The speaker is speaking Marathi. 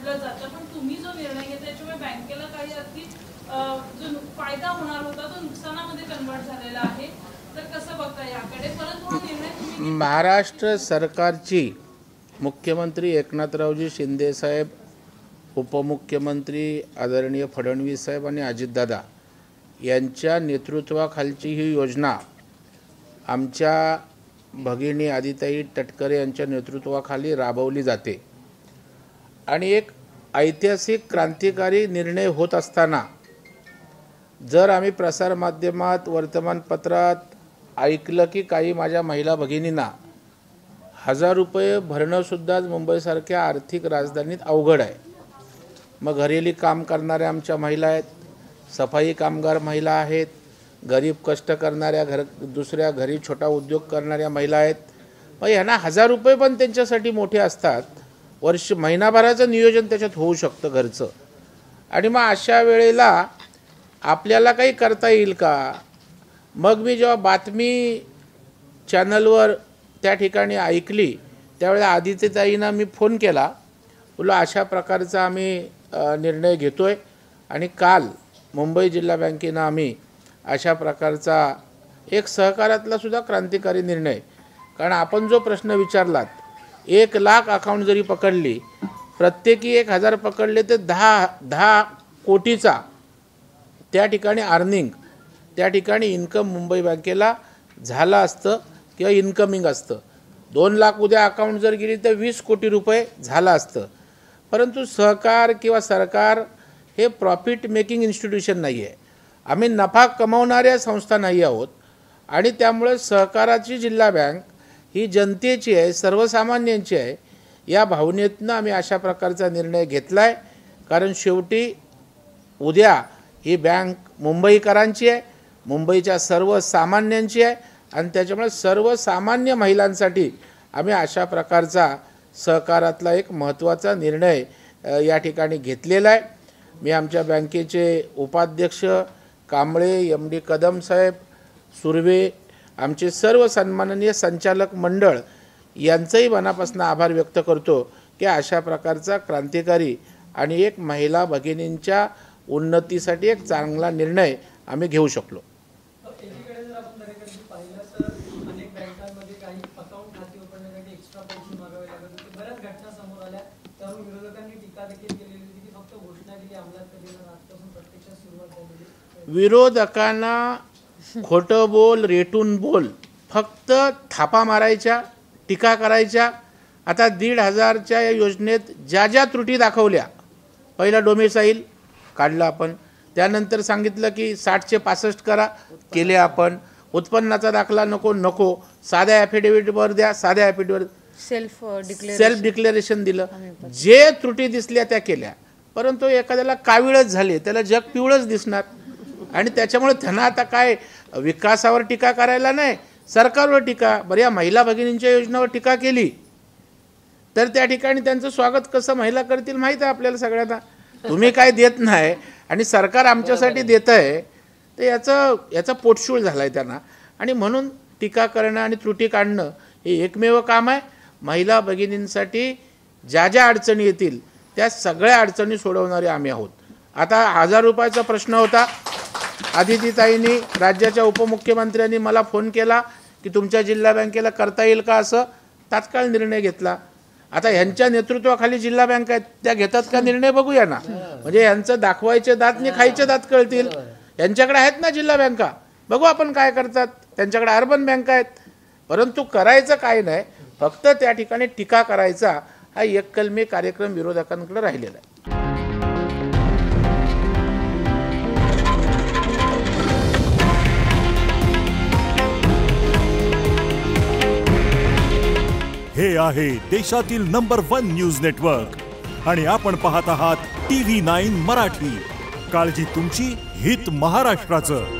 म्हटलं जातं, पण तुम्ही जो निर्णय घेतला त्याच्यामुळे बँकेला काही अगदी जो फायदा होणार होता तो नुकसानामध्ये कन्वर्ट झालेला आहे. तर कसं बघता याकडे? परत थोडा निर्णय तुम्ही महाराष्ट्र सरकारची मुख्यमंत्री एकनाथरावजी शिंदे साहेब, उपमुख्यमंत्री आदरणीय फडणवीस साहेब आणि अजितदादा यांच्या नेतृत्वाखालची ही योजना आमच्या भगिनी आदिताई तटकरे यांच्या नेतृत्वाखाली राबवली जाते आणि एक ऐतिहासिक क्रांतिकारी निर्णय होत असताना जर आम्ही प्रसारमाध्यमात वर्तमानपत्रात ऐकलं की काही माझ्या महिला भगिनींना 1000 रुपये भरणंसुद्धा मुंबईसारख्या आर्थिक राजधानीत अवघड आहे. मग घरेली काम करणाऱ्या आमच्या महिला आहेत, सफाई कामगार महिला आहेत, गरीब कष्ट करणाऱ्या दुसऱ्या घरी छोटा उद्योग करणाऱ्या महिला आहेत. मग यांना 1000 रुपये पण त्यांच्यासाठी मोठे असतात. महिनाभराचं नियोजन त्याच्यात होऊ शकतं घरचं. आणि मग अशा वेळेला आपल्याला काही करता येईल का? मग मी जेव्हा बातमी चॅनलवर त्या ठिकाणी ऐकली त्यावेळेला आदित्यताईंना मी फोन केला, बोललो अशा प्रकारचा आम्ही निर्णय घेतोय आणि काल मुंबई जिल्हा बँकेनं आम्ही अशा प्रकारचा एक सहकारातला सुद्धा क्रांतिकारी निर्णय, कारण आपण जो प्रश्न विचारलात 1 लाख अकाउंट जरी पकडली, प्रत्येकी 1000 पकडले तर 10 कोटीचा त्या ठिकाणी अर्निंग, त्या ठिकाणी इन्कम मुंबई बँकेला झालं असतं किंवा इन्कमिंग असतं. 2 लाख उद्या अकाउंट जर गेली तर 20 कोटी रुपये झालं असतं. परंतु सहकार किंवा सरकार हे प्रॉफिट मेकिंग इन्स्टिट्यूशन नाही आहे. आम्ही नफा कमावणाऱ्या संस्था नाही आहोत आणि त्यामुळे सहकाराची जिल्हा बँक ही जनतेची आहे, सर्वसामान्यांची आहे. या भावनेतनं आम्ही अशा प्रकारचा निर्णय घेतला आहे. कारण शेवटी उद्या ही बँक मुंबईकरांची आहे, मुंबईच्या सर्वसामान्यांची आहे आणि त्याच्यामुळे सर्वसामान्य महिलांसाठी आम्ही अशा प्रकारचा सहकारातला एक महत्त्वाचा निर्णय या ठिकाणी घेतलेला आहे. मी आमच्या बँकेचे उपाध्यक्ष कांबळे, MD कदम साहेब, सुर्वे, आमचे सर्व सन्माननीय संचालक मंडळ यांचंही मनापासून आभार व्यक्त करतो की अशा प्रकारचा क्रांतिकारी आणि एक महिला भगिनींच्या उन्नतीसाठी एक चांगला निर्णय आम्ही घेऊ शकलो. विरोधकांना खोटं बोल, रेटून बोल, फक्त थापा मारायच्या, टीका करायच्या. आता 1,500च्या या योजनेत ज्या ज्या त्रुटी दाखवल्या, पहिला डोमेसाईल काढलं आपण, त्यानंतर सांगितलं की 60चे 65 करा, केले आपण. उत्पन्नाचा दाखला नको, साध्या ॲफिडेव्हिटवर द्या, साध्या ॲफिडेव्हिट सेल्फ डिक्लेरेशन दिलं. जे त्रुटी दिसल्या त्या केल्या. परंतु एखाद्याला काविळच झाले, त्याला जग पिवळच दिसणार आणि त्याच्यामुळे त्यांना आता काय विकासावर टीका करायला नाही, सरकारवर टीका. बरं, या महिला भगिनींच्या योजनेवर टीका केली तर त्या ठिकाणी त्यांचं स्वागत कसं महिला करतील माहीत आहे आपल्याला सगळ्यांना. तुम्ही काय देत नाही आणि सरकार आमच्यासाठी देत आहे, तर याचा पोटशूळ झाला आहे त्यांना. आणि म्हणून टीका करणं आणि त्रुटी काढणं हे एकमेव काम आहे. महिला भगिनींसाठी ज्या ज्या अडचणी येतील त्या सगळ्या अडचणी सोडवणारे आम्ही आहोत. आता 1000 रुपयाचा प्रश्न होता. आदितीताईंनी, राज्याच्या उपमुख्यमंत्र्यांनी मला फोन केला की तुमच्या जिल्हा बँकेला करता येईल का, असं तात्काळ निर्णय घेतला. आता ह्यांच्या नेतृत्वाखाली जिल्हा बँक आहेत, त्या घेतात का निर्णय बघूया ना. म्हणजे यांचं दाखवायचे दात आणि खायचे दात कळतील. यांच्याकडे आहेत ना जिल्हा बँका, बघू आपण काय करतात. त्यांच्याकडे अर्बन बँका आहेत. परंतु करायचं काय नाही, फक्त त्या ठिकाणी टीका करायचा हा एककलमी कार्यक्रम विरोधकांकडे राहिलेला आहे. हे आहे देशातील नंबर 1 न्यूज नेटवर्क आणि आपण पाहत आहात TV9 मराठी. काळजी तुमची, हित महाराष्ट्राचं.